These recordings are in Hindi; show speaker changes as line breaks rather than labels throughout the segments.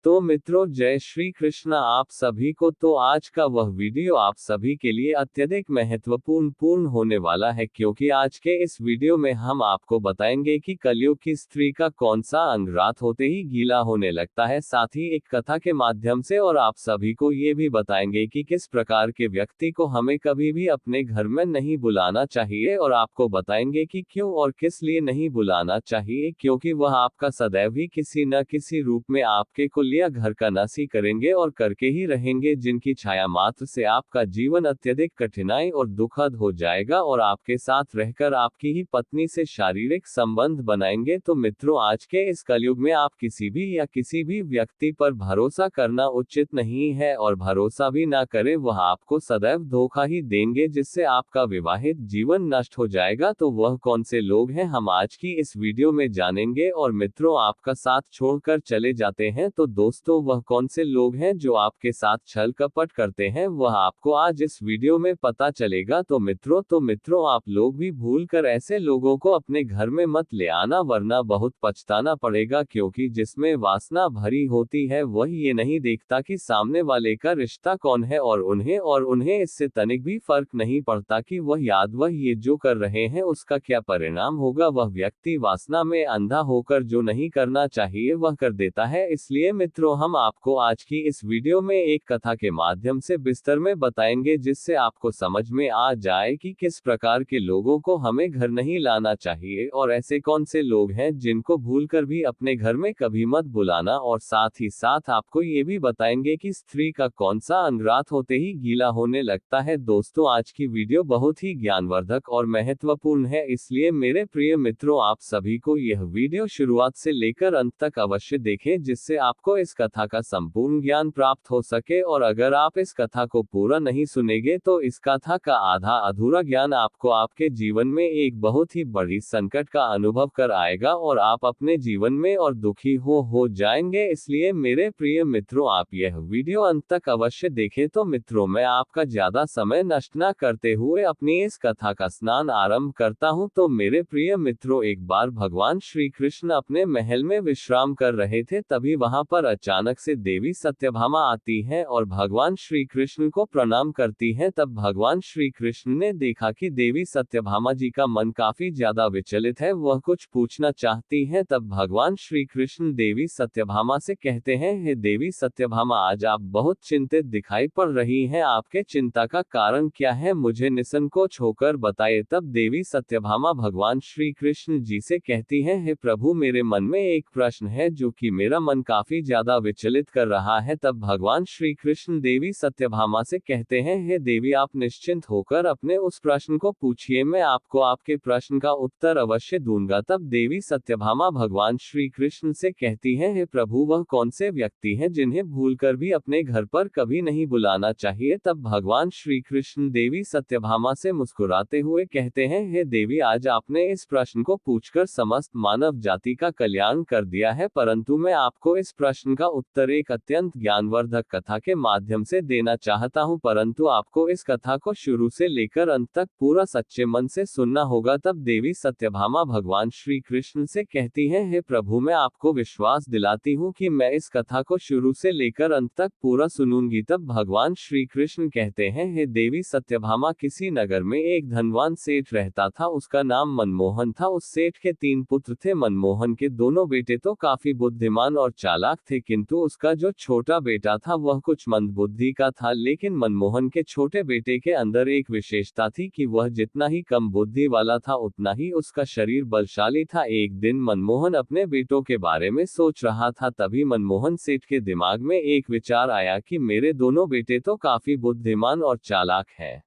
तो मित्रों, जय श्री कृष्ण आप सभी को। तो आज का वह वीडियो आप सभी के लिए अत्यधिक महत्वपूर्ण होने वाला है, क्योंकि आज के इस वीडियो में हम आपको बताएंगे कि कलयुग की स्त्री का कौन सा अंग रात होते ही गीला होने लगता है, साथ ही एक कथा के माध्यम से, और आप सभी को ये भी बताएंगे कि किस प्रकार के व्यक्ति को हमें कभी भी अपने घर में नहीं बुलाना चाहिए, और आपको बताएंगे कि क्यों और किस लिए नहीं बुलाना चाहिए, क्योंकि वह आपका सदैव ही किसी न किसी रूप में आपके कुल या घर का नाश करेंगे और करके ही रहेंगे, जिनकी छाया मात्र से आपका जीवन अत्यधिक कठिनाई और दुखद हो जाएगा और आपके साथ रहकर आपकी ही पत्नी से शारीरिक संबंध बनाएंगे। तो मित्रों, आज के इस कलयुग में आप किसी भी व्यक्ति पर भरोसा करना उचित नहीं है, और भरोसा भी ना करें, वह आपको सदैव धोखा ही देंगे, जिससे आपका विवाहित जीवन नष्ट हो जाएगा। तो वह कौन से लोग हैं, हम आज की इस वीडियो में जानेंगे। और मित्रों, आपका साथ छोड़कर चले जाते हैं, तो दोस्तों वह कौन से लोग हैं जो आपके साथ छल कपट करते हैं, वह आपको आज इस वीडियो में पता चलेगा। तो मित्रों आप लोग भी भूल कर ऐसे लोगों को अपने घर में मत ले आना, वरना बहुत पछताना पड़ेगा, क्योंकि जिसमें वासना भरी होती है वह ये नहीं देखता कि सामने वाले का रिश्ता कौन है, और उन्हें इससे तनिक भी फर्क नहीं पड़ता कि वह ये जो कर रहे हैं उसका क्या परिणाम होगा। वह व्यक्ति वासना में अंधा होकर जो नहीं करना चाहिए वह कर देता है। इसलिए मित्रों, हम आपको आज की इस वीडियो में एक कथा के माध्यम से विस्तार में बताएंगे, जिससे आपको समझ में आ जाए कि किस प्रकार के लोगों को हमें घर नहीं लाना चाहिए, और ऐसे कौन से लोग हैं जिनको भूलकर भी अपने घर में कभी मत बुलाना। और साथ ही साथ आपको ये भी बताएंगे कि स्त्री का कौन सा अंग रात होते ही गीला होने लगता है। दोस्तों, आज की वीडियो बहुत ही ज्ञानवर्धक और महत्वपूर्ण है, इसलिए मेरे प्रिय मित्रों, आप सभी को यह वीडियो शुरुआत से लेकर अंत तक अवश्य देखें, जिससे आपको इस कथा का संपूर्ण ज्ञान प्राप्त हो सके। और अगर आप इस कथा को पूरा नहीं सुनेंगे तो इस कथा का आधा अधूरा ज्ञान आपको आपके जीवन में एक बहुत ही बड़ी संकट का अनुभव कर आएगा, और आप अपने जीवन में और दुखी हो जाएंगे। इसलिए मेरे प्रिय मित्रों, आप यह वीडियो अंत तक अवश्य देखें। तो मित्रों, मैं आपका ज्यादा समय नष्ट न करते हुए अपनी इस कथा का स्नान आरंभ करता हूं। तो मेरे प्रिय मित्रों, एक बार भगवान श्री कृष्ण अपने महल में विश्राम कर रहे थे, तभी वहां पर अचानक से देवी सत्यभामा आती है और भगवान श्री कृष्ण को प्रणाम करती हैं। तब भगवान श्री कृष्ण ने देखा कि देवी सत्यभामा जी का मन काफी ज्यादा विचलित है, वह कुछ पूछना चाहती हैं। तब भगवान श्री कृष्ण देवी सत्यभामा से कहते हैं, हे देवी सत्यभामा, आज आप बहुत चिंतित दिखाई पड़ रही हैं, आपके चिंता का कारण क्या है, मुझे निसंकोच होकर बताइए। तब देवी सत्यभामा भगवान श्री कृष्ण जी से कहती हैं, हे प्रभु, मेरे मन में एक प्रश्न है जो कि मेरा मन काफी ज्यादा विचलित कर रहा है। तब भगवान श्री कृष्ण देवी सत्यभामा से कहते हैं, हे देवी, आप निश्चिंत होकर अपने उस प्रश्न को पूछिए, मैं आपको आपके प्रश्न का उत्तर अवश्य दूंगा। तब देवी सत्यभामा भगवान श्री कृष्ण से कहती हैं, हे प्रभु, वह कौन से व्यक्ति हैं जिन्हें भूलकर भी अपने घर पर कभी नहीं बुलाना चाहिए। तब भगवान श्री कृष्ण देवी सत्यभामा से मुस्कुराते हुए कहते हैं, हे देवी, आज आपने इस प्रश्न को पूछकर समस्त मानव जाति का कल्याण कर दिया है, परंतु मैं आपको इस प्रश्न का उत्तर एक अत्यंत ज्ञानवर्धक कथा के माध्यम से देना चाहता हूं, परंतु आपको इस कथा को शुरू से लेकर अंत तक पूरा सच्चे मन से सुनना होगा। तब देवी सत्यभामा भगवान श्री कृष्ण से कहती हैं, हे प्रभु, मैं आपको विश्वास दिलाती हूँ कि मैं इस कथा को शुरू से लेकर अंत तक पूरा सुनूंगी। तब भगवान श्री कृष्ण कहते हैं, हे देवी सत्यभामा, किसी नगर में एक धनवान सेठ रहता था, उसका नाम मनमोहन था। उस सेठ के 3 पुत्र थे। मनमोहन के दोनों बेटे तो काफी बुद्धिमान और चालाक थे, किंतु उसका जो छोटा बेटा था वह कुछ मंदबुद्धि का था। लेकिन मनमोहन के छोटे बेटे के अंदर एक विशेषता थी कि वह जितना ही कम बुद्धि वाला था उतना ही उसका शरीर बलशाली था। एक दिन मनमोहन अपने बेटों के बारे में सोच रहा था, तभी मनमोहन सेठ के दिमाग में एक विचार आया कि मेरे दोनों बेटे तो काफी बुद्धिमान और चालाक हैं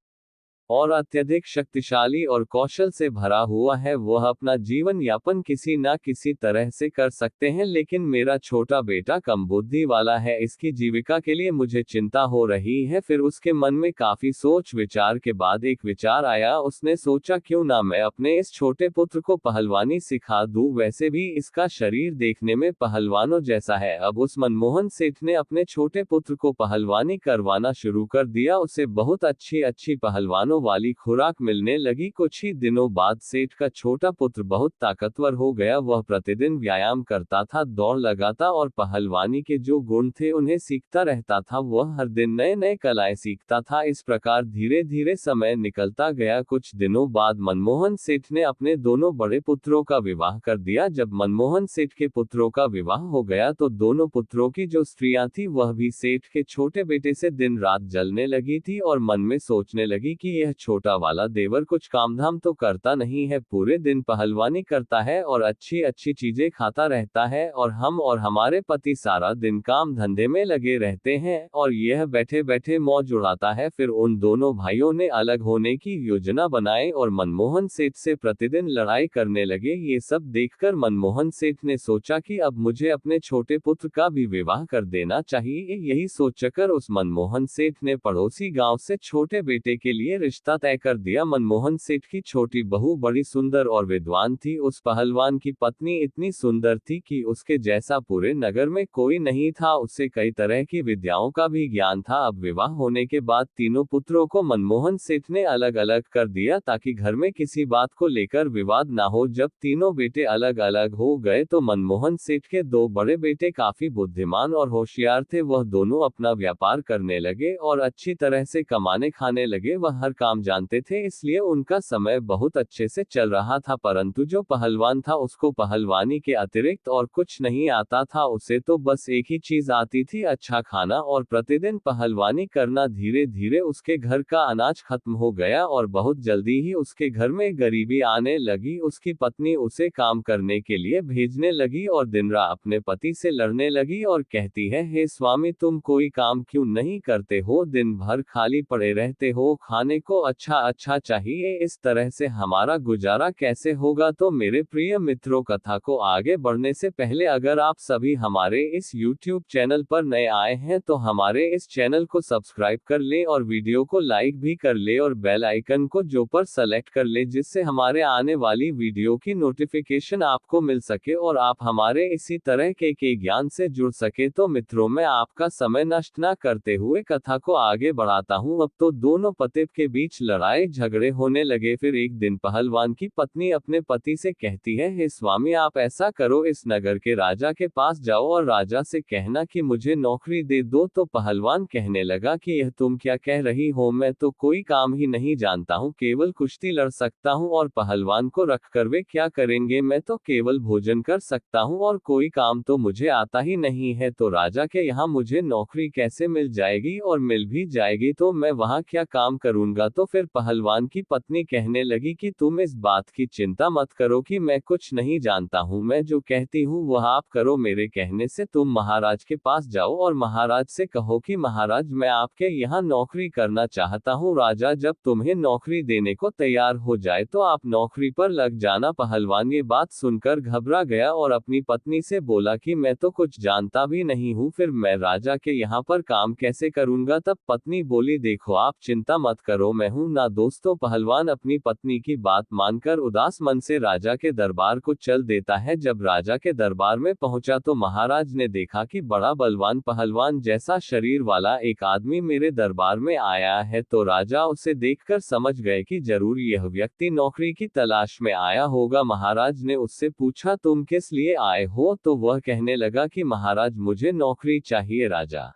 और अत्यधिक शक्तिशाली और कौशल से भरा हुआ है, वह अपना जीवन यापन किसी न किसी तरह से कर सकते हैं, लेकिन मेरा छोटा बेटा कम बुद्धि वाला है, इसकी जीविका के लिए मुझे चिंता हो रही है। फिर उसके मन में काफी सोच विचार के बाद एक विचार आया। उसने सोचा, क्यों ना मैं अपने इस छोटे पुत्र को पहलवानी सिखा दूं, वैसे भी इसका शरीर देखने में पहलवानों जैसा है। अब उस मनमोहन सेठ ने अपने छोटे पुत्र को पहलवानी करवाना शुरू कर दिया, उसे बहुत अच्छी पहलवानों दिनों वाली खुराक मिलने लगी। कुछ ही दिनों बाद सेठ का छोटा पुत्र बहुत ताकतवर हो गया। वह प्रतिदिन व्यायाम करता था, दौड़ लगाता और पहलवानी के जो गुण थे उन्हें सीखता रहता था। वह हर दिन नए नए कलाएं सीखता था। इस प्रकार धीरे धीरे समय निकलता गया। कुछ दिनों बाद मनमोहन सेठ ने अपने दोनों बड़े पुत्रों का विवाह कर दिया। जब मनमोहन सेठ के पुत्रों का विवाह हो गया तो दोनों पुत्रों की जो स्त्रियां थी वह भी सेठ के छोटे बेटे से दिन रात जलने लगी थी और मन में सोचने लगी कि यह छोटा वाला देवर कुछ कामधाम तो करता नहीं है, पूरे दिन पहलवानी करता है और अच्छी अच्छी चीजें खाता रहता है, और हम और हमारे पति सारा दिन काम धंधे में लगे रहते हैं और यह बैठे बैठे मौज उड़ाता है। फिर उन दोनों भाइयों ने अलग होने की योजना बनाई और मनमोहन सेठ से प्रतिदिन लड़ाई करने लगे। ये सब देखकर मनमोहन सेठ ने सोचा कि अब मुझे अपने छोटे पुत्र का भी विवाह कर देना चाहिए। यही सोचकर उस मनमोहन सेठ ने पड़ोसी गांव से छोटे बेटे के लिए रिश्ता तय कर दिया। मनमोहन सेठ की छोटी बहू बड़ी सुंदर और विद्वान थी। उस पहलवान की पत्नी इतनी सुंदर थी कि उसके जैसा पूरे नगर में कोई नहीं था। उसे कई तरह की विद्याओं का भी ज्ञान था। अब विवाह होने के बाद तीनों पुत्रों को मनमोहन सेठ ने अलग अलग कर दिया ताकि घर में किसी बात को लेकर विवाद ना हो। जब तीनों बेटे अलग अलग हो गए तो मनमोहन सेठ के दो बड़े बेटे काफी बुद्धिमान और होशियार थे। वह दोनों अपना व्यापार करने लगे और अच्छी तरह से कमाने खाने लगे। वह हर काम जानते थे, इसलिए उनका समय बहुत अच्छे से चल रहा था। परंतु जो पहलवान था उसको पहलवानी के अतिरिक्त और कुछ नहीं आता था। उसे तो बस एक ही चीज आती थी, अच्छा खाना और प्रतिदिन पहलवानी करना। धीरे धीरे उसके घर का अनाज खत्म हो गया और बहुत जल्दी ही उसके घर में गरीबी आने लगी। उसकी पत्नी उसे काम करने के लिए भेजने लगी और दिन रात अपने पति से लड़ने लगी और कहती है, हे स्वामी, तुम कोई काम क्यों नहीं करते हो? दिन भर खाली पड़े रहते हो, खाने को अच्छा अच्छा चाहिए, इस तरह से हमारा गुजारा कैसे होगा? तो मेरे प्रिय मित्रों, कथा को आगे बढ़ने से पहले अगर आप सभी हमारे इस YouTube चैनल पर नए आए हैं तो हमारे इस चैनल को सब्सक्राइब कर ले और वीडियो को लाइक भी कर ले और बेल आइकन को जो पर सेलेक्ट कर ले, जिससे हमारे आने वाली वीडियो की नोटिफिकेशन आपको मिल सके और आप हमारे इसी तरह के ज्ञान से जुड़ सके। तो मित्रों, मैं आपका समय नष्ट न करते हुए कथा को आगे बढ़ाता हूँ। अब तो दोनों पति के बीच लड़ाई झगड़े होने लगे। फिर एक दिन पहलवान की पत्नी अपने पति से कहती है, हे स्वामी, आप ऐसा करो, इस नगर के राजा के पास जाओ और राजा से कहना कि मुझे नौकरी दे दो। तो पहलवान कहने लगा कि यह तुम क्या कह रही हो? मैं तो कोई काम ही नहीं जानता हूँ, केवल कुश्ती लड़ सकता हूँ और पहलवान को रखकर वे क्या करेंगे? मैं तो केवल भोजन कर सकता हूँ और कोई काम तो मुझे आता ही नहीं है। तो राजा के यहाँ मुझे नौकरी कैसे मिल जाएगी? और मिल भी जाएगी तो मैं वहाँ क्या काम करूंगा? तो फिर पहलवान की पत्नी कहने लगी कि तुम इस बात की चिंता मत करो कि मैं कुछ नहीं जानता हूँ, मैं जो कहती हूँ वह आप करो। मेरे कहने से तुम महाराज के पास जाओ और महाराज से कहो कि महाराज, मैं आपके यहाँ नौकरी करना चाहता हूँ। राजा जब तुम्हें नौकरी देने को तैयार हो जाए तो आप नौकरी पर लग जाना। पहलवान ये बात सुनकर घबरा गया और अपनी पत्नी से बोला कि मैं तो कुछ जानता भी नहीं हूँ, फिर मैं राजा के यहाँ पर काम कैसे करूंगा? तब पत्नी बोली, देखो, आप चिंता मत करो, मैं हूं ना। दोस्तों, पहलवान अपनी पत्नी की बात मानकर उदास मन से राजा के दरबार को चल देता है। जब राजा के दरबार में पहुंचा तो महाराज ने देखा कि बड़ा बलवान पहलवान जैसा शरीर वाला एक आदमी मेरे दरबार में आया है। तो राजा उसे देखकर समझ गए कि जरूर यह व्यक्ति नौकरी की तलाश में आया होगा। महाराज ने उससे पूछा, तुम किस लिए आए हो? तो वह कहने लगा कि महाराज, मुझे नौकरी चाहिए। राजा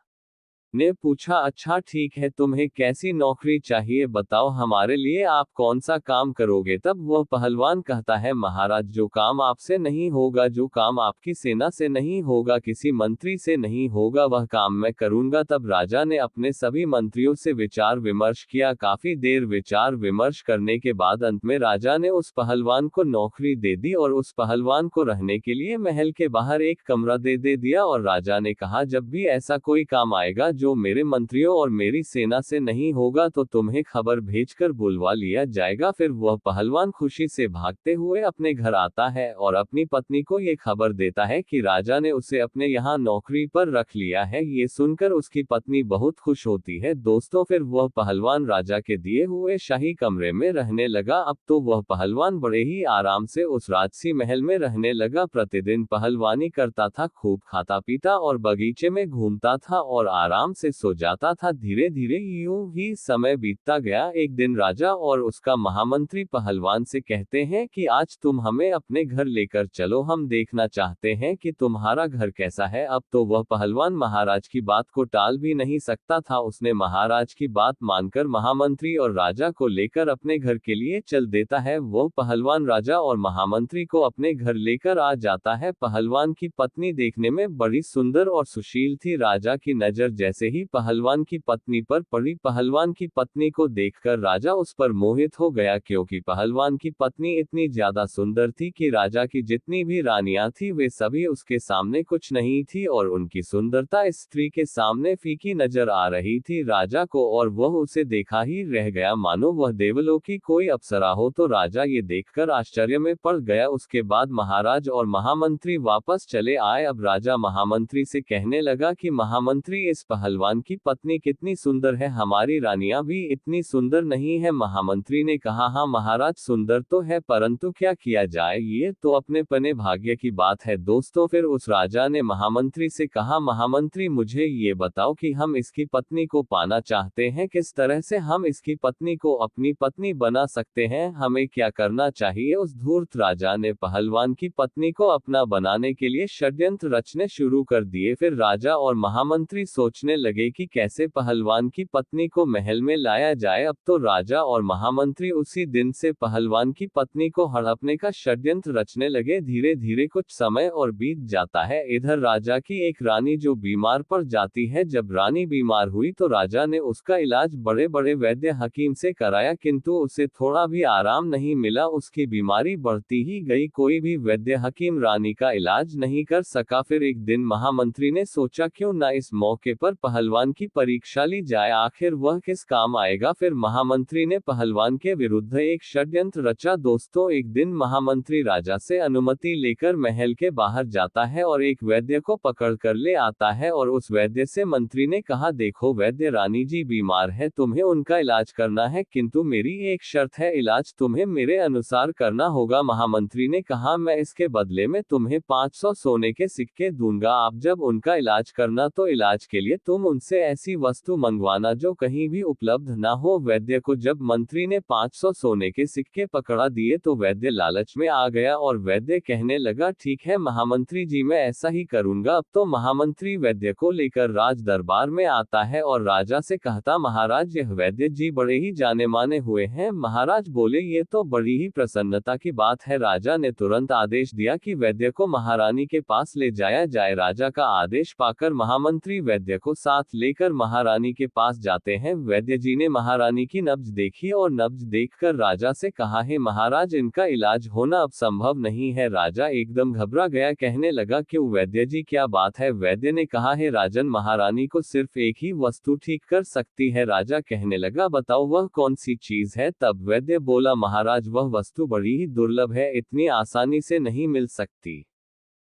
ने पूछा, अच्छा ठीक है, तुम्हें कैसी नौकरी चाहिए, बताओ, हमारे लिए आप कौन सा काम करोगे? तब वह पहलवान कहता है, महाराज, जो काम आपसे नहीं होगा, जो काम आपकी सेना से नहीं होगा, किसी मंत्री से नहीं होगा, वह काम मैं करूंगा। तब राजा ने अपने सभी मंत्रियों से विचार विमर्श किया। काफी देर विचार विमर्श करने के बाद अंत में राजा ने उस पहलवान को नौकरी दे दी और उस पहलवान को रहने के लिए महल के बाहर एक कमरा दे दिया। और राजा ने कहा, जब भी ऐसा कोई काम आएगा जो मेरे मंत्रियों और मेरी सेना से नहीं होगा तो तुम्हें खबर भेजकर बुलवा लिया जाएगा। फिर वह पहलवान खुशी से भागते हुए अपने घर आता है और अपनी पत्नी को ये खबर देता है कि राजा ने उसे अपने यहाँ नौकरी पर रख लिया है। ये सुनकर उसकी पत्नी बहुत खुश होती है। दोस्तों, फिर वह पहलवान राजा के दिए हुए शाही कमरे में रहने लगा। अब तो वह पहलवान बड़े ही आराम से उस राजसी महल में रहने लगा। प्रतिदिन पहलवानी करता था, खूब खाता पीता और बगीचे में घूमता था और आराम से सो जाता था। धीरे धीरे यूं ही समय बीतता गया। एक दिन राजा और उसका महामंत्री पहलवान से कहते हैं कि आज तुम हमें अपने घर लेकर चलो, हम देखना चाहते हैं कि तुम्हारा घर कैसा है। अब तो वह पहलवान महाराज की बात को टाल भी नहीं सकता था। उसने महाराज की बात मानकर महामंत्री और राजा को लेकर अपने घर के लिए चल देता है। वो पहलवान राजा और महामंत्री को अपने घर लेकर आ जाता है। पहलवान की पत्नी देखने में बड़ी सुंदर और सुशील थी। राजा की नजर जैसे ही पहलवान की पत्नी पर पड़ी, पहलवान की पत्नी को देखकर राजा उस पर मोहित हो गया, क्योंकि पहलवान की पत्नी इतनी ज्यादा सुंदर थी कि राजा की जितनी भी रानियां थी वे सभी उसके सामने कुछ नहीं थी, और उनकी सुंदरता इस स्त्री के सामने फीकी नजर आ रही थी राजा को, और वह उसे देखा ही रह गया मानो वह देवलोक की कोई अप्सरा हो। तो राजा ये देखकर आश्चर्य में पड़ गया। उसके बाद महाराज और महामंत्री वापस चले आए। अब राजा महामंत्री से कहने लगा कि महामंत्री, इस पहलवान की पत्नी कितनी सुंदर है, हमारी रानियां भी इतनी सुंदर नहीं है। महामंत्री ने कहा, हाँ महाराज, सुंदर तो है, परंतु क्या किया जाए, ये तो अपने पने भाग्य की बात है। दोस्तों, फिर उस राजा ने महामंत्री से कहा, महामंत्री मुझे ये बताओ कि हम इसकी पत्नी को पाना चाहते हैं, किस तरह से हम इसकी पत्नी को अपनी पत्नी बना सकते हैं, हमें क्या करना चाहिए। उस धूर्त राजा ने पहलवान की पत्नी को अपना बनाने के लिए षड्यंत्र रचने शुरू कर दिए। फिर राजा और महामंत्री सोचने लगे कि कैसे पहलवान की पत्नी को महल में लाया जाए। अब तो राजा और महामंत्री उसी दिन से पहलवान की पत्नी को हड़पने का षड्यंत्र रचने लगे। धीरे धीरे कुछ समय और बीत जाता है। इधर राजा की एक रानी जो बीमार पड़ जाती है। जब रानी बीमार हुई तो राजा ने उसका इलाज बड़े बड़े वैद्य हकीम से कराया, किंतु उसे थोड़ा भी आराम नहीं मिला। उसकी बीमारी बढ़ती ही गई। कोई भी वैद्य हकीम रानी का इलाज नहीं कर सका। फिर एक दिन महामंत्री ने सोचा, क्यों ना इस मौके पर पहलवान की परीक्षा ली जाए, आखिर वह किस काम आएगा। फिर महामंत्री ने पहलवान के विरुद्ध एक षड्यंत्र रचा। दोस्तों, एक दिन महामंत्री राजा से अनुमति लेकर महल के बाहर जाता है और एक वैद्य को पकड़ कर ले आता है, और उस वैद्य से मंत्री ने कहा, देखो वैद्य, रानी जी बीमार है, तुम्हें उनका इलाज करना है, किंतु मेरी एक शर्त है, इलाज तुम्हें मेरे अनुसार करना होगा। महामंत्री ने कहा, मैं इसके बदले में तुम्हें 500 सोने के सिक्के दूंगा। आप जब उनका इलाज करना तो इलाज के लिए तुम उनसे ऐसी वस्तु मंगवाना जो कहीं भी उपलब्ध ना हो। वैद्य को जब मंत्री ने 500 सोने के सिक्के पकड़ा दिए तो वैद्य लालच में आ गया, और वैद्य कहने लगा, ठीक है महामंत्री जी, मैं ऐसा ही करूंगा। अब तो महामंत्री वैद्य को लेकर राज दरबार में आता है और राजा से कहता, महाराज यह वैद्य जी बड़े ही जाने माने हुए हैं। महाराज बोले, ये तो बड़ी ही प्रसन्नता की बात है। राजा ने तुरंत आदेश दिया कि वैद्य को महारानी के पास ले जाया जाए। राजा का आदेश पाकर महामंत्री वैद्य को साथ लेकर महारानी के पास जाते हैं। वैद्य जी ने महारानी की नब्ज देखी और नब्ज देखकर राजा से कहा, है महाराज, इनका इलाज होना अब संभव नहीं है। राजा एकदम घबरा गया, कहने लगा, क्यों वैद्य जी, क्या बात है। वैद्य ने कहा, है राजन, महारानी को सिर्फ एक ही वस्तु ठीक कर सकती है। राजा कहने लगा, बताओ वह कौन सी चीज है। तब वैद्य बोला, महाराज वह वस्तु बड़ी ही दुर्लभ है, इतनी आसानी से नहीं मिल सकती।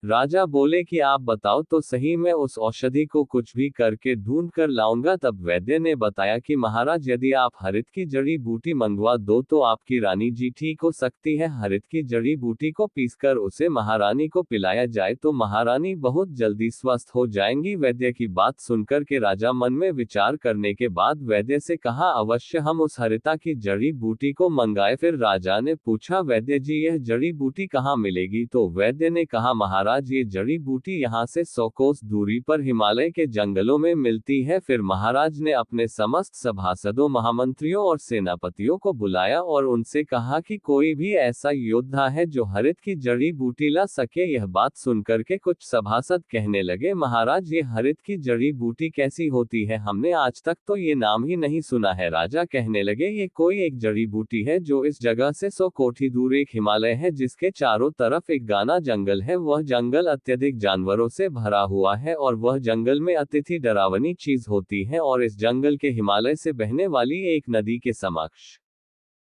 राजा बोले कि आप बताओ तो सही, मैं उस औषधि को कुछ भी करके ढूंढ कर लाऊंगा। तब वैद्य ने बताया कि महाराज, यदि आप हरित की जड़ी बूटी मंगवा दो तो आपकी रानी जी ठीक हो सकती है। हरित की जड़ी बूटी को पीसकर उसे महारानी को पिलाया जाए तो महारानी बहुत जल्दी स्वस्थ हो जाएंगी। वैद्य की बात सुनकर के राजा मन में विचार करने के बाद वैद्य से कहा, अवश्य हम उस हरिता की जड़ी बूटी को मंगाए। फिर राजा ने पूछा, वैद्य जी यह जड़ी बूटी कहाँ मिलेगी। तो वैद्य ने कहा, महाराज ये जड़ी बूटी यहाँ से 100 कोस दूरी पर हिमालय के जंगलों में मिलती है। फिर महाराज ने अपने समस्त सभासदों, महामंत्रियों और सेनापतियों को बुलाया और उनसे कहा कि कोई भी ऐसा योद्धा है जो हरित की जड़ी बूटी ला सके। यह बात सुनकर के कुछ सभासद कहने लगे, महाराज ये हरित की जड़ी बूटी कैसी होती है, हमने आज तक तो ये नाम ही नहीं सुना है। राजा कहने लगे, ये कोई एक जड़ी बूटी है जो इस जगह से 100 कोठी दूर एक हिमालय है जिसके चारों तरफ एक घना जंगल है। वह जंगल अत्यधिक जानवरों से भरा हुआ है और वह जंगल में अतिथि डरावनी चीज होती है, और इस जंगल के हिमालय से बहने वाली एक नदी के समक्ष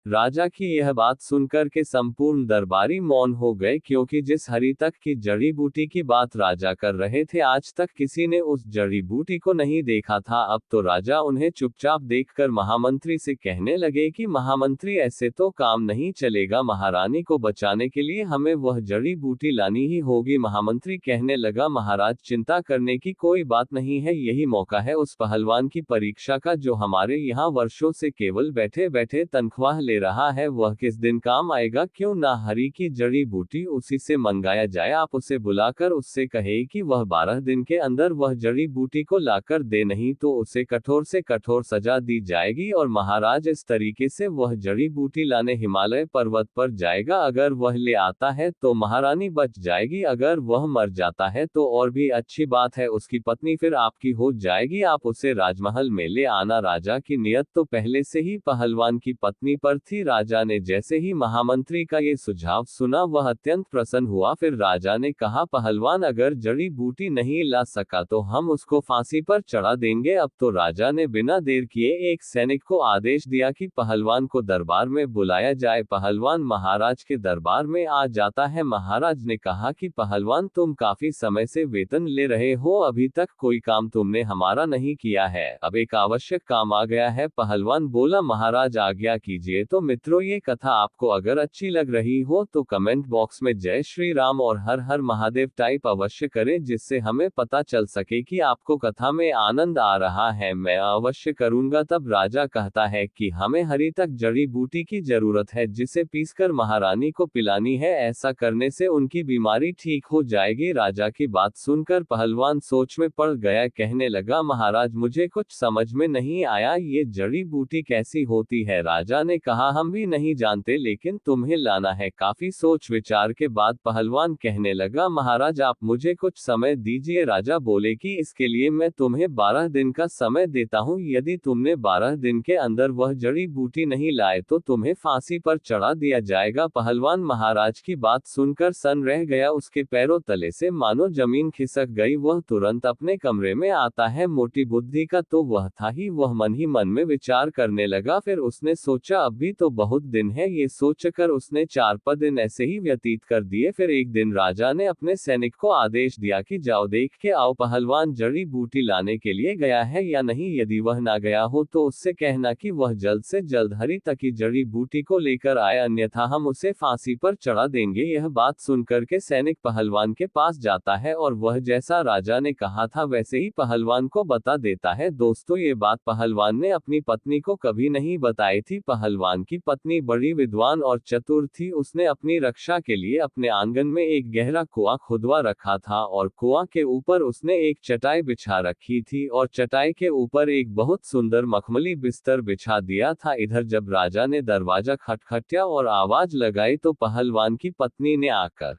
राजा की यह बात सुनकर के संपूर्ण दरबारी मौन हो गए, क्योंकि जिस हरी तक की जड़ी बूटी की बात राजा कर रहे थे आज तक किसी ने उस जड़ी बूटी को नहीं देखा था। अब तो राजा उन्हें चुपचाप देखकर महामंत्री से कहने लगे कि महामंत्री, ऐसे तो काम नहीं चलेगा, महारानी को बचाने के लिए हमें वह जड़ी बूटी लानी ही होगी। महामंत्री कहने लगा, महाराज चिंता करने की कोई बात नहीं है, यही मौका है उस पहलवान की परीक्षा का जो हमारे यहाँ वर्षों से केवल बैठे बैठे तनख्वाह ले रहा है, वह किस दिन काम आएगा। क्यों ना हरी की जड़ी बूटी उसी से मंगाया जाए। आप उसे बुलाकर उससे कहे कि वह 12 दिन के अंदर वह जड़ी बूटी को लाकर दे, नहीं तो उसे कठोर से कठोर सजा दी जाएगी। और महाराज इस तरीके से वह जड़ी बूटी लाने हिमालय पर्वत पर जाएगा। अगर वह ले आता है तो महारानी बच जाएगी, अगर वह मर जाता है तो और भी अच्छी बात है, उसकी पत्नी फिर आपकी हो जाएगी। आप उसे राजमहल में ले आना। राजा की नियत तो पहले से ही पहलवान की पत्नी पर थी। राजा ने जैसे ही महामंत्री का ये सुझाव सुना वह अत्यंत प्रसन्न हुआ। फिर राजा ने कहा, पहलवान अगर जड़ी बूटी नहीं ला सका तो हम उसको फांसी पर चढ़ा देंगे। अब तो राजा ने बिना देर किए एक सैनिक को आदेश दिया कि पहलवान को दरबार में बुलाया जाए। पहलवान महाराज के दरबार में आ जाता है। महाराज ने कहा कि पहलवान, तुम काफी समय से वेतन ले रहे हो, अभी तक कोई काम तुमने हमारा नहीं किया है, अब एक आवश्यक काम आ गया है। पहलवान बोला, महाराज आज्ञा कीजिए। तो मित्रों, ये कथा आपको अगर अच्छी लग रही हो तो कमेंट बॉक्स में जय श्री राम और हर हर महादेव टाइप अवश्य करें, जिससे हमें पता चल सके कि आपको कथा में आनंद आ रहा है। मैं अवश्य करूंगा। तब राजा कहता है कि हमें हरी तक जड़ी बूटी की जरूरत है, जिसे पीसकर महारानी को पिलानी है, ऐसा करने से उनकी बीमारी ठीक हो जाएगी। राजा की बात सुनकर पहलवान सोच में पड़ गया, कहने लगा, महाराज मुझे कुछ समझ में नहीं आया, ये जड़ी बूटी कैसी होती है। राजा ने कहा, हम भी नहीं जानते, लेकिन तुम्हें लाना है। काफी सोच विचार के बाद पहलवान कहने लगा, महाराज आप मुझे कुछ समय दीजिए। राजा बोले कि इसके लिए मैं तुम्हें 12 दिन का समय देता हूँ, यदि तुमने 12 दिन के अंदर वह जड़ी बूटी नहीं लाए तो तुम्हें फांसी पर चढ़ा दिया जाएगा। पहलवान महाराज की बात सुनकर सन रह गया, उसके पैरों तले से मानो जमीन खिसक गई। वह तुरंत अपने कमरे में आता है। मोटी बुद्धि का तो वह था ही, वह मन ही मन में विचार करने लगा। फिर उसने सोचा, अभी तो बहुत दिन है, ये सोचकर उसने 4 दिन ऐसे ही व्यतीत कर दिए। फिर एक दिन राजा ने अपने सैनिक को आदेश दिया कि जाओ देख के आओ पहलवान जड़ी बूटी लाने के लिए गया है या नहीं। यदि वह ना गया हो तो उससे कहना कि वह जल्द से जल्द हरी तक की जड़ी बूटी को लेकर आए, अन्यथा हम उसे फांसी पर चढ़ा देंगे। यह बात सुनकर के सैनिक पहलवान के पास जाता है और वह जैसा राजा ने कहा था वैसे ही पहलवान को बता देता है। दोस्तों, ये बात पहलवान ने अपनी पत्नी को कभी नहीं बताई थी। पहलवान की पत्नी बड़ी विद्वान और चतुर थी। उसने अपनी रक्षा के लिए अपने आंगन में एक गहरा कुआं खुदवा रखा था और कुआं के ऊपर उसने एक चटाई बिछा रखी थी और चटाई के ऊपर एक बहुत सुंदर मखमली बिस्तर बिछा दिया था। इधर जब राजा ने दरवाजा खटखटाया और आवाज लगाई तो पहलवान की पत्नी ने आकर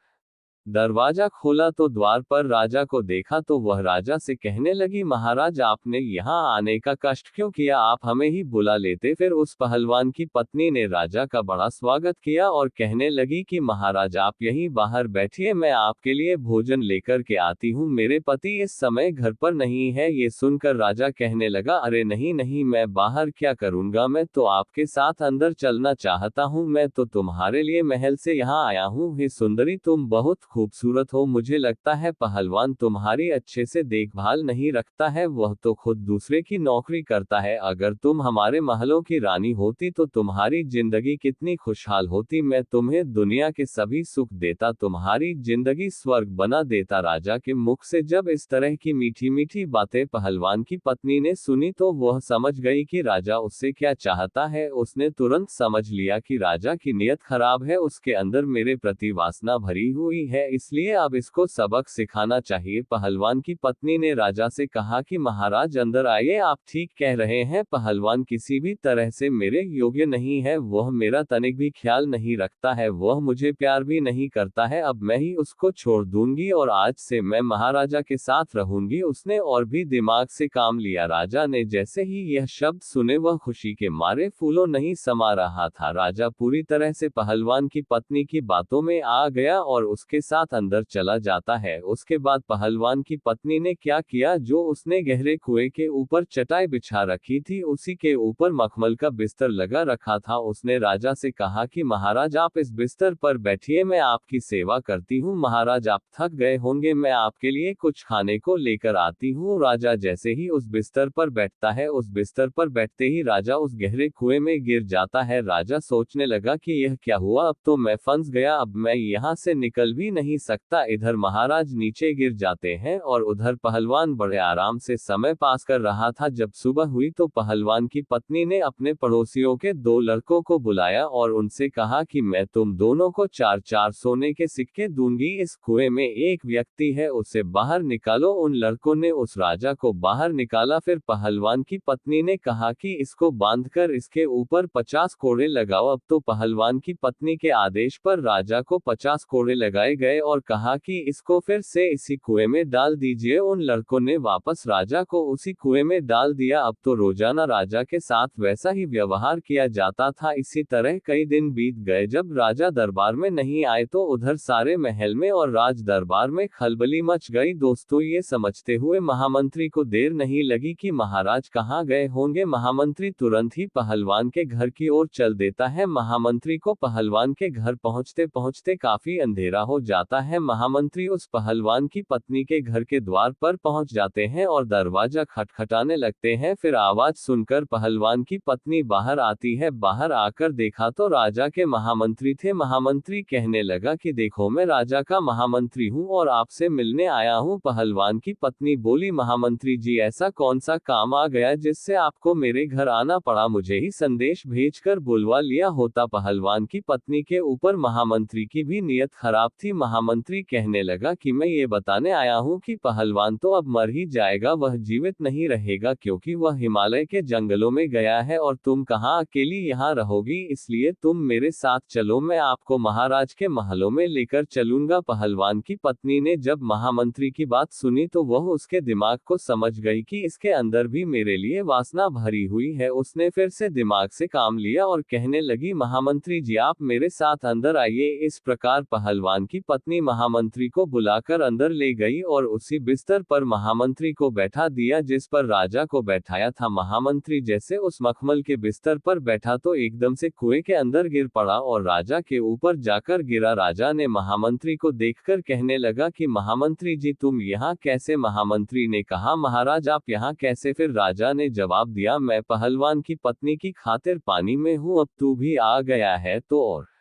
दरवाजा खोला तो द्वार पर राजा को देखा तो वह राजा से कहने लगी, महाराज आपने यहाँ आने का कष्ट क्यों किया, आप हमें ही बुला लेते। फिर उस पहलवान की पत्नी ने राजा का बड़ा स्वागत किया और कहने लगी कि महाराज आप यहीं बाहर बैठिए, मैं आपके लिए भोजन लेकर के आती हूँ, मेरे पति इस समय घर पर नहीं है। ये सुनकर राजा कहने लगा, अरे नहीं नहीं, मैं बाहर क्या करूँगा, मैं तो आपके साथ अंदर चलना चाहता हूँ, मैं तो तुम्हारे लिए महल से यहाँ आया हूँ। हे सुंदरी, तुम बहुत खूबसूरत हो, मुझे लगता है पहलवान तुम्हारी अच्छे से देखभाल नहीं रखता है, वह तो खुद दूसरे की नौकरी करता है। अगर तुम हमारे महलों की रानी होती तो तुम्हारी जिंदगी कितनी खुशहाल होती, मैं तुम्हें दुनिया के सभी सुख देता, तुम्हारी जिंदगी स्वर्ग बना देता। राजा के मुख से जब इस तरह की मीठी मीठी बातें पहलवान की पत्नी ने सुनी तो वह समझ गई कि राजा उससे क्या चाहता है। उसने तुरंत समझ लिया कि राजा की नीयत खराब है, उसके अंदर मेरे प्रति वासना भरी हुई है, इसलिए अब इसको सबक सिखाना चाहिए। पहलवान की पत्नी ने राजा से कहा कि महाराज अंदर आइए, आप ठीक कह रहे हैं, पहलवान किसी भी तरह से मेरे योग्य नहीं है, वह मेरा तनिक भी ख्याल नहीं रखता है, वह मुझे प्यार भी नहीं करता है, अब मैं ही उसको छोड़ दूंगी और आज से मैं महाराजा के साथ रहूंगी। उसने और भी दिमाग से काम लिया। राजा ने जैसे ही यह शब्द सुने वह खुशी के मारे फूलों नहीं समा रहा था। राजा पूरी तरह से पहलवान की पत्नी की बातों में आ गया और उसके साथ साथ अंदर चला जाता है। उसके बाद पहलवान की पत्नी ने क्या किया, जो उसने गहरे कुएं के ऊपर चटाई बिछा रखी थी, उसी के ऊपर मखमल का बिस्तर लगा रखा था। उसने राजा से कहा कि महाराज आप इस बिस्तर पर बैठिए, मैं आपकी सेवा करती हूँ। महाराज आप थक गए होंगे, मैं आपके लिए कुछ खाने को लेकर आती हूँ। राजा जैसे ही उस बिस्तर पर बैठता है, उस बिस्तर पर बैठते ही राजा उस गहरे कुएं में गिर जाता है। राजा सोचने लगा कि यह क्या हुआ, अब तो मैं फंस गया, अब मैं यहाँ से निकल भी नहीं सकता। इधर महाराज नीचे गिर जाते हैं और उधर पहलवान बड़े आराम से समय पास कर रहा था। जब सुबह हुई तो पहलवान की पत्नी ने अपने पड़ोसियों के 2 लड़कों को बुलाया और उनसे कहा कि मैं तुम दोनों को 4-4 सोने के सिक्के दूंगी। इस कुएं में एक व्यक्ति है, उसे बाहर निकालो। उन लड़कों ने उस राजा को बाहर निकाला। फिर पहलवान की पत्नी ने कहा कि इसको बांधकर इसके ऊपर 50 कोड़े लगाओ। अब तो पहलवान की पत्नी के आदेश पर राजा को 50 कोड़े लगाए गए और कहा कि इसको फिर से इसी कुएं में डाल दीजिए। उन लड़कों ने वापस राजा को उसी कुएं में डाल दिया। अब तो रोजाना राजा के साथ वैसा ही व्यवहार किया जाता था। इसी तरह कई दिन बीत गए। जब राजा दरबार में नहीं आए तो उधर सारे महल में और राज दरबार में खलबली मच गई। दोस्तों, ये समझते हुए महामंत्री को देर नहीं लगी कि महाराज कहाँ गए होंगे। महामंत्री तुरंत ही पहलवान के घर की ओर चल देता है। महामंत्री को पहलवान के घर पहुंचते पहुंचते काफी अंधेरा हो जाता है। महामंत्री उस पहलवान की पत्नी के घर के द्वार पर पहुंच जाते हैं और दरवाजा खटखटाने लगते हैं। फिर आवाज सुनकर पहलवान की पत्नी बाहर आती है। बाहर आकर देखा तो राजा के महामंत्री थे। महामंत्री कहने लगा कि देखो, मैं राजा का महामंत्री हूँ और आपसे मिलने आया हूँ। पहलवान की पत्नी बोली, महामंत्री जी ऐसा कौन सा काम आ गया जिससे आपको मेरे घर आना पड़ा, मुझे ही संदेश भेजकर बुलवा लिया होता। पहलवान की पत्नी के ऊपर महामंत्री की भी नीयत खराब थी। महामंत्री कहने लगा कि मैं ये बताने आया हूँ कि पहलवान तो अब मर ही जाएगा, वह जीवित नहीं रहेगा क्योंकि वह हिमालय के जंगलों में गया है और तुम कहाँ अकेली यहाँ रहोगी, इसलिए तुम मेरे साथ चलो, मैं आपको महाराज के महलों में लेकर चलूंगा। पहलवान की पत्नी ने जब महामंत्री की बात सुनी तो वह उसके दिमाग को समझ गई कि इसके अंदर भी मेरे लिए वासना भरी हुई है। उसने फिर से दिमाग से काम लिया और कहने लगी, महामंत्री जी आप मेरे साथ अंदर आइए। इस प्रकार पहलवान की पत्नी महामंत्री को बुलाकर अंदर ले गई और उसी बिस्तर पर महामंत्री को बैठा दिया जिस पर राजा को बैठाया था। महामंत्री जैसे उस मखमल के बिस्तर पर बैठा तो एकदम से कुएं के अंदर गिर पड़ा और राजा के ऊपर जाकर गिरा। राजा ने महामंत्री को देखकर कहने लगा कि महामंत्री जी तुम यहाँ कैसे। महामंत्री ने कहा, महाराज आप यहाँ कैसे। फिर राजा ने जवाब दिया, मैं पहलवान की पत्नी की खातिर पानी में हूँ, अब तू भी आ गया है तो और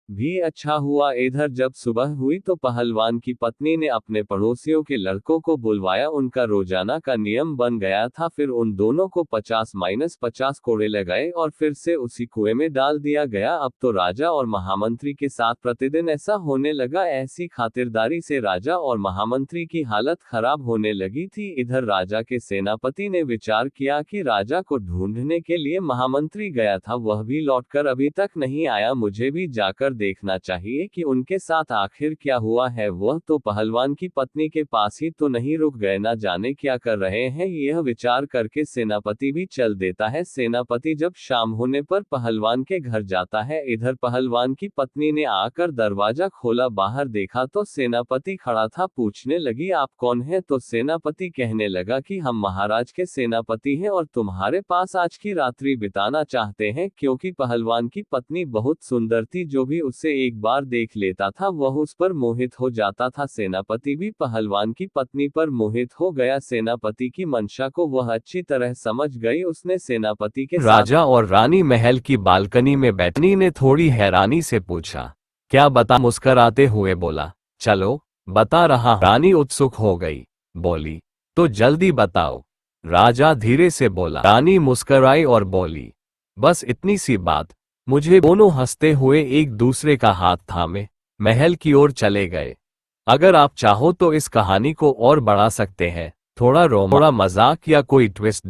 भी अच्छा हुआ। इधर जब सुबह हुई तो पहलवान की पत्नी ने अपने पड़ोसियों के लड़कों को बुलवाया। उनका रोजाना का नियम बन गया था। फिर उन दोनों को 50-50 कोड़े लगाए और फिर से उसी कुएं में डाल दिया गया। अब तो राजा और महामंत्री के साथ प्रतिदिन ऐसा होने लगा। ऐसी खातिरदारी से राजा और महामंत्री की हालत खराब होने लगी थी। इधर राजा के सेनापति ने विचार किया कि राजा को ढूंढने के लिए महामंत्री गया था, वह भी लौटकर अभी तक नहीं आया, मुझे भी जाकर देखना चाहिए कि उनके साथ आखिर क्या हुआ है। वह तो पहलवान की पत्नी के पास ही तो नहीं रुक गए, ना जाने क्या कर रहे हैं। यह विचार करके सेनापति भी चल देता है। सेनापति जब शाम होने पर पहलवान के घर जाता है। इधर पहलवान की पत्नी ने आकर दरवाजा खोला, बाहर देखा तो सेनापति खड़ा था। पूछने लगी, आप कौन हैं? तो सेनापति कहने लगा कि हम महाराज के सेनापति हैं और तुम्हारे पास आज की रात्रि बिताना चाहते हैं। क्योंकि पहलवान की पत्नी बहुत सुंदर थी, जो भी उसे एक बार देख लेता था वह उस पर मोहित हो जाता था। सेनापति भी पहलवान की पत्नी पर मोहित हो गया। सेनापति की मंशा को वह अच्छी तरह समझ गई। उसने सेनापति के
राजा और रानी महल की बालकनी में बैठनी ने थोड़ी हैरानी से पूछा, क्या बता? मुस्कराते हुए बोला, चलो बता रहा। रानी उत्सुक हो गई, बोली, तो जल्दी बताओ। राजा धीरे से बोला। रानी मुस्कराई और बोली, बस इतनी सी बात। मुझे दोनों हंसते हुए एक दूसरे का हाथ थामे महल की ओर चले गए। अगर आप चाहो तो इस कहानी को और बढ़ा सकते हैं, थोड़ा मजाक या कोई ट्विस्ट